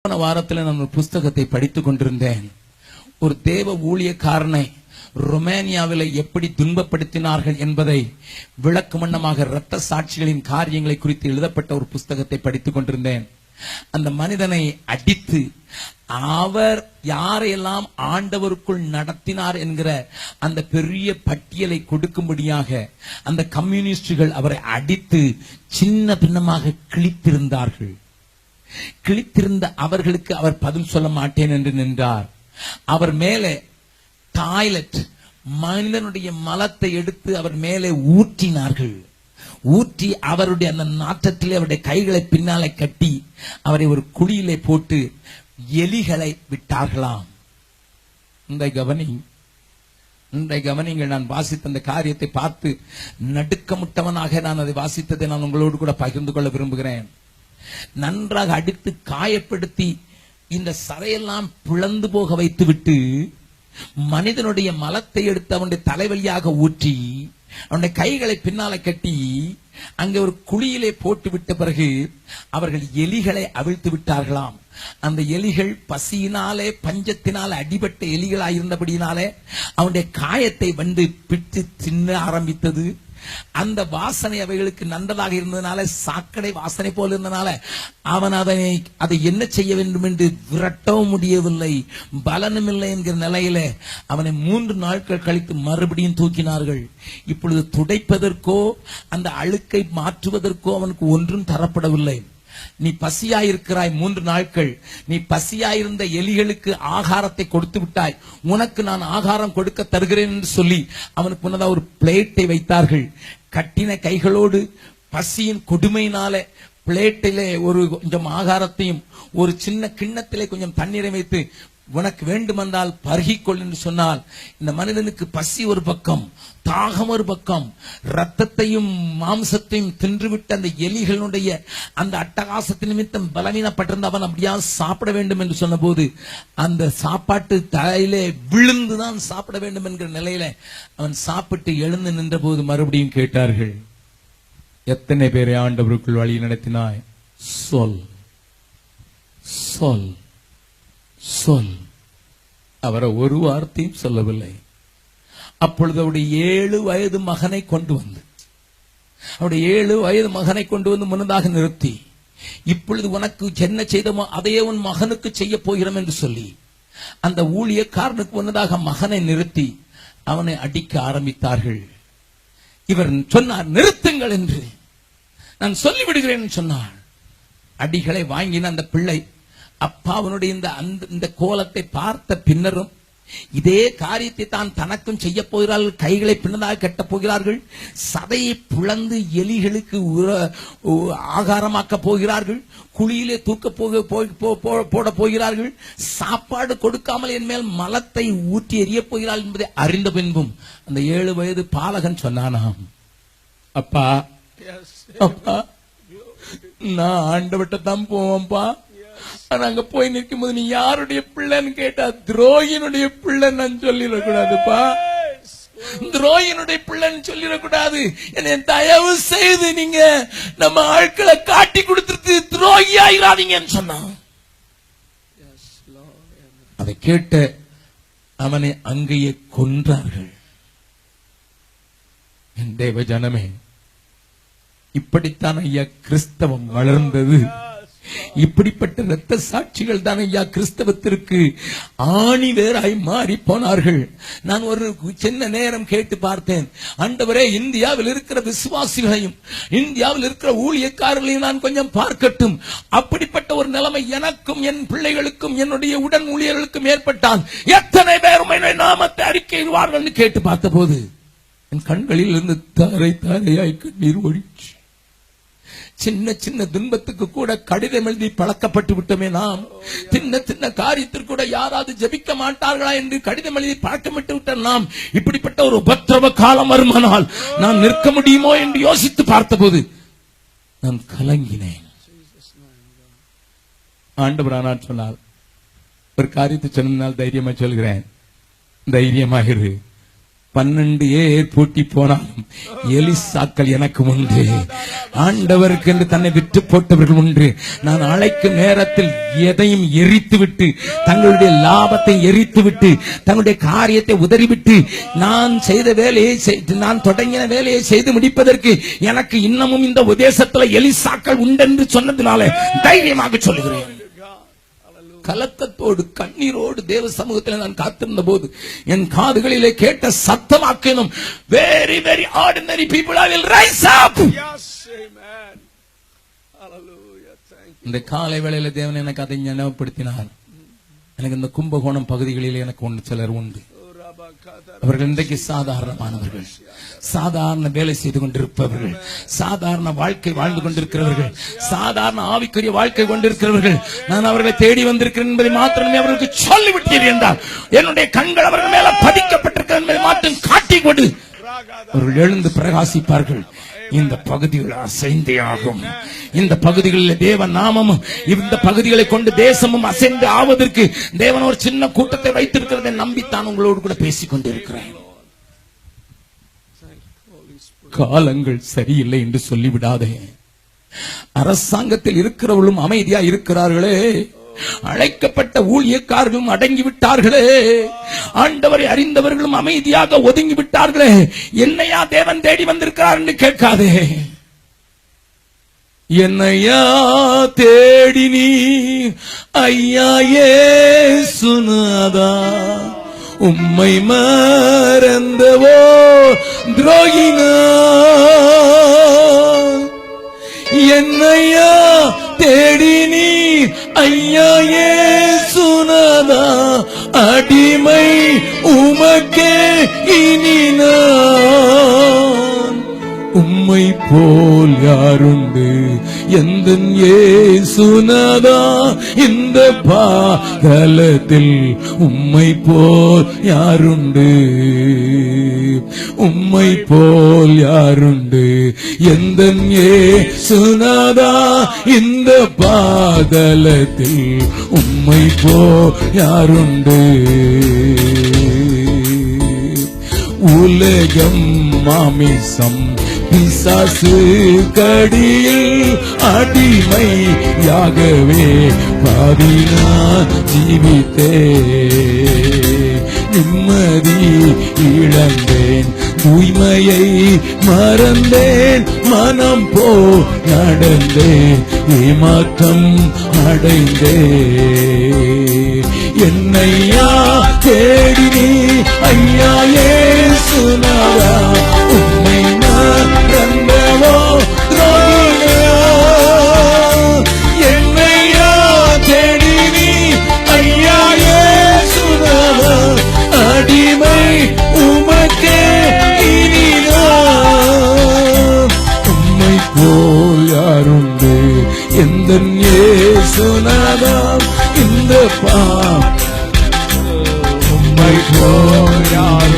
போன வாரத்தில் நான் ஒரு புஸ்தகத்தை படித்துக் கொண்டிருந்தேன். ஒரு தேவ ஊழியக்காரனை ரொமேனியாவில் எப்படி துன்பப்படுத்தினார்கள் என்பதை விளக்குமண்ணமாக இரத்த சாட்சிகளின் காரியங்களை குறித்து எழுதப்பட்ட ஒரு புஸ்தகத்தை படித்துக் கொண்டிருந்தேன். அந்த மனிதனை அடித்து அவர் யாரையெல்லாம் ஆண்டவருக்குள் நடத்தினார் என்கிற அந்த பெரிய பட்டியலை கொடுக்கும்படியாக அந்த கம்யூனிஸ்டுகள் அவரை அடித்து சின்ன பின்னமாக கிழித்திருந்தார்கள். கிழித்திருந்த அவர்களுக்கு அவர் பதில் சொல்ல மாட்டேன் என்று நின்றார். அவர் மேலே டாய்லெட் மனிதனுடைய மலத்தை எடுத்து அவர் மேலே ஊற்றினார்கள். ஊற்றி அவருடைய அந்த நாற்றத்திலே அவருடைய கைகளை பின்னாலே கட்டி அவரை ஒரு குழியிலே போட்டு எலிகளை விட்டார்களாம். இந்த கவனிங்கள். நான் வாசித்த அந்த காரியத்தை பார்த்து நடுக்கமுட்டவனாக நான் அதை வாசித்ததை நான் உங்களோடு கூட பகிர்ந்து கொள்ள விரும்புகிறேன். நன்றாக அடித்து காயப்படுத்தி இந்த சதையெல்லாம் பிளந்து போக வைத்துவிட்டு மனிதனுடைய மலத்தை எடுத்து அவனுடைய தலைவலியாக ஊற்றி அவனுடைய கைகளை பின்னால கட்டி அங்கே ஒரு குழியிலே போட்டு விட்ட பிறகு அவர்கள் எலிகளை அவிழ்த்து விட்டார்களாம். அந்த எலிகள் பசியினாலே பஞ்சத்தினாலே அடிபட்ட எலிகளாயிருந்தபடியினாலே அவனுடைய காயத்தை வந்து பிட்டு தின்ன ஆரம்பித்தது. அந்த வாசனை அவைகளுக்கு நன்றதாக இருந்ததுனால, சாக்கடை வாசனை போல இருந்தனால அவன் அதை என்ன செய்ய வேண்டும் என்று விரட்டவும் முடியவில்லை, பலனும் இல்லை என்கிற நிலையில அவனை 3 நாட்கள் கழித்து மறுபடியும் தூக்கினார்கள். இப்பொழுது துடைப்பதற்கோ அந்த அழுக்கை மாற்றுவதற்கோ அவனுக்கு ஒன்றும் தரப்படவில்லை. நீ பசியாயிருக்கிறாய் 3 நாட்கள், நீ பசியாயிருந்த எலிகளுக்கு ஆகாரத்தை கொடுத்து விட்டாய், உனக்கு நான் ஆகாரம் கொடுக்க தருகிறேன் என்று சொல்லி அவனுக்கு முன்னதாக ஒரு பிளேட்டை வைத்தார்கள். கட்டின கைகளோடு பசியின் கொடுமையினால பிளேட்டிலே ஒரு கொஞ்சம் ஆகாரத்தையும் ஒரு சின்ன கிண்ணத்திலே கொஞ்சம் தண்ணீரை வைத்து உனக்கு வேண்டுமென்றால் பருகிக்கொள் என்று சொன்னால், இந்த மனிதனுக்கு பசி ஒரு பக்கம், தாகம் ஒரு பக்கம், ரத்தத்தையும் மாம்சத்தையும் தின்றுவிட்ட அந்த எலிகளுடைய அந்த அட்டகாசத்தின் நிமித்தம் பலவீனப்பட்டிருந்த அவன் அப்படியா சாப்பிட வேண்டும் என்று சொன்ன போது அந்த சாப்பாட்டு தலையிலே விழுந்துதான் சாப்பிட வேண்டும் என்கிற நிலையில அவன் சாப்பிட்டு எழுந்து நின்ற போது மறுபடியும் கேட்டார்கள், எத்தனை பேரை ஆண்டவருக்குள் வழி நடத்தினாய்? சொல் சொல் சொல். அவரை ஒரு வார்த்தையும் சொல்லவில்லை. அப்பொழுது அவருடைய 7 வயது மகனை கொண்டு வந்து முன்னதாக நிறுத்தி, இப்பொழுது உனக்கு என்ன செய்தமோ அதையே உன் மகனுக்கு செய்ய போகிறோம் என்று சொல்லி அந்த ஊழியக்காரனுக்கு முன்னதாக மகனை நிறுத்தி அவனை அடிக்க ஆரம்பித்தார்கள். இவர் சொன்னார், நிறுத்துங்கள் என்று நான் சொல்லிவிடுகிறேன் சொன்னார். அடிகளை வாங்கின அந்த பிள்ளை அப்பாவனுடைய இந்த கோலத்தை பார்த்த பின்னரும் இதே காரியத்தை தான் தனக்கும் செய்ய போகிறார்கள். கைகளை பின்னதாக கட்டப் போகிறார்கள், சதையை பிளந்து எலிகளுக்கு ஆகாரமாக்க போகிறார்கள், குழியிலே தூக்க போட போகிறார்கள், சாப்பாடு கொடுக்காமல் என் மேல் மலத்தை ஊற்றி எறிய போகிறார்கள் என்பதை அறிந்த பின்பும் அந்த 7 வயது பாலகன் சொன்னானாம், அப்பா அப்பா நான் ஆண்டவர்கிட்ட தான் போவேன்பா. அங்க போய் நிற்கும் போது நீ யாருடைய பிள்ளைன்னு கேட்டா துரோகினுடைய பிள்ளை நான் சொல்லிடக்கூடாதுப்பா, துரோகினுடைய பிள்ளைன்னு சொல்லிடக்கூடாது. என்னை தயவு செய்து நீங்க நம்ம ஆட்களை காட்டி கொடுத்துட்டு துரோகி ஆயிராதீங்கன்னு சொன்னான். அதை கேட்ட அவனை அங்கேயே கொன்றார்கள். என் தேவ ஜனமே, இப்படித்தான் ஐயா கிறிஸ்தவம் வளர்ந்தது. இப்படிப்பட்ட இரத்த சாட்சிகள் தான் ஐயா கிறிஸ்தவத்திற்கு ஆணி வேராய் மாறி போனார்கள். நான் ஒரு சின்ன நேரம் கேட்டு பார்த்தேன், ஆண்டவரே இந்தியாவில் இருக்கிற விசுவாசிகளையும் இந்தியாவில் இருக்கிற ஊழியக்காரர்களையும் நான் கொஞ்சம் பார்க்கட்டும். அப்படிப்பட்ட ஒரு நிலைமை எனக்கும் என் பிள்ளைகளுக்கும் என்னுடைய உடன் ஊழியர்களுக்கும் ஏற்பட்டால் எத்தனை பேரும் நாமத்தை அறிக்கையிடுவார்கள் கேட்டு பார்த்த போது என் கண்களில் இருந்து தாரை தாரையாய் கண்ணீர் ஒழிச்சு. சின்ன சின்ன துன்பத்துக்கு கூட கடிதம் எழுதி பழக்கப்பட்டு விட்டோமே நாம். சின்ன காரியத்திற்கு கூட யாராவது ஜெபிக்க மாட்டார்களா என்று கடிதம் எழுதி பழக்கமிட்டு விட்ட நாம் இப்படிப்பட்ட ஒரு உபத்திரவ காலம் வருமானால் நான் நிற்க முடியுமோ என்று யோசித்து பார்த்தபோது நான் கலங்கினேன். ஆண்டவரானார் சொன்னார், ஒரு காரியத்தை சொன்னால் தைரியமா சொல்கிறேன், தைரியமாயிரு, 12 ஏர் பூட்டி போனாலும் எலிசாக்கள் எனக்கு உண்டு. ஆண்டவருக்கு என்று தன்னை விட்டு போட்டவர்கள் உண்டு. நான் அழைக்கும் நேரத்தில் எதையும் எரித்துவிட்டு, தங்களுடைய லாபத்தை எரித்துவிட்டு, தங்களுடைய காரியத்தை உதறிவிட்டு, நான் செய்த வேலையை, நான் தொடங்கின வேலையை செய்து முடிப்பதற்கு எனக்கு இன்னமும் இந்த உதேசத்தில் எலிசாக்கள் உண்டென்று சொன்னதினாலே தைரியமாக சொல்லுகிறேன். கலக்கத்தோடு கண்ணீரோடு தேவ சமூகத்தில் நான் காத்திருந்த போது என் காதுகளிலே கேட்ட சத்தமாக்கினும், very very ordinary people I will rise up. Yes, amen. Hallelujah. Thank you. இந்த காலை வேளையில தேவன் எனக்கு அதை ஞாபகப்படுத்தினார். எனக்கு இந்த கும்பகோணம் பகுதிகளில் எனக்கு ஒன்று சிலர் உண்டு. அவர்கள் இன்றைக்கு சாதாரணமானவர்கள், சாதாரண வேலை செய்து கொண்டிருப்பவர்கள், சாதாரண வாழ்க்கை வாழ்ந்து கொண்டிருக்கிறவர்கள், சாதாரண ஆவிக்குரிய வாழ்க்கை கொண்டிருக்கிறவர்கள். நான் அவர்களை தேடி வந்திருக்கிறேன் என்பதை மாத்திரமே அவர்களுக்கு சொல்லிவிட்டீர் என்றால், என்னுடைய கண்கள் அவர்கள் மேல பதிக்கப்பட்டிருக்கிறது என்பதை மாற்றம் காட்டிக் கொண்டு அவர்கள் எழுந்து பிரகாசிப்பார்கள். இந்த பகுதிகள் அசைந்தே ஆகும். இந்த பகுதிகளில் தேவ நாமமும், இந்த பகுதிகளை கொண்டு தேசமும் அசைந்து ஆவதற்கு தேவன் ஒரு சின்ன கூட்டத்தை வைத்திருக்கிறதை நம்பித்தான் உங்களோடு கூட பேசிக் கொண்டிருக்கிறேன். காலங்கள் சரியில்லை என்று சொல்லிவிடாதே. அரசாங்கத்தில் இருக்கிறவர்களும் அமைதியா இருக்கிறார்களே, அழைக்கப்பட்ட ஊழியக்காரர்களும் அடங்கிவிட்டார்களே, ஆண்டவரை அறிந்தவர்களும் அமைதியாக ஒதுங்கி விட்டார்களே, என்னையா தேவன் தேடி வந்திருக்கிறார் என்று கேட்காதே. என்னையா தேடி நீ ஐயா இயேசுநாதா, உம்மை மறந்தவோ துரோகினா, என்னையா தேடி நீ ஐயா இயேசுநாதா, அடிமை உமக்கே இனி நான். உம்மை போல் யாருண்டு எந்தன் இயேசுநாதா, இந்த பாதலத்தில் உம்மை போல் யாருண்டு, உம்மை போல் யாருண்டு எந்தன் இயேசுநாதா, இந்த பாதலத்தில் உம்மை போல் யாருண்டு. உலகம் மாமிசம் பிசாசு கடியில் அடிமையாகவே பாதினா ஜீவித்தே, நிம்மதி இழந்தேன், தூய்மையை மறந்தேன், மனம் போ நடந்தேன், ஏமாற்றம் அடைந்தேன். என்னையா தேடி நீ ஐயா இயேசுநாதா, உம்மை மறந்தவோ துரோகினா, என்னையா தேடி நீ ஐயா இயேசுநாதா, அடிமை உமக்கே இனி நான். உம்மை போல் யாருண்டு எந்தன் இயேசுநாதா, இந்த உம்மை போல் யார்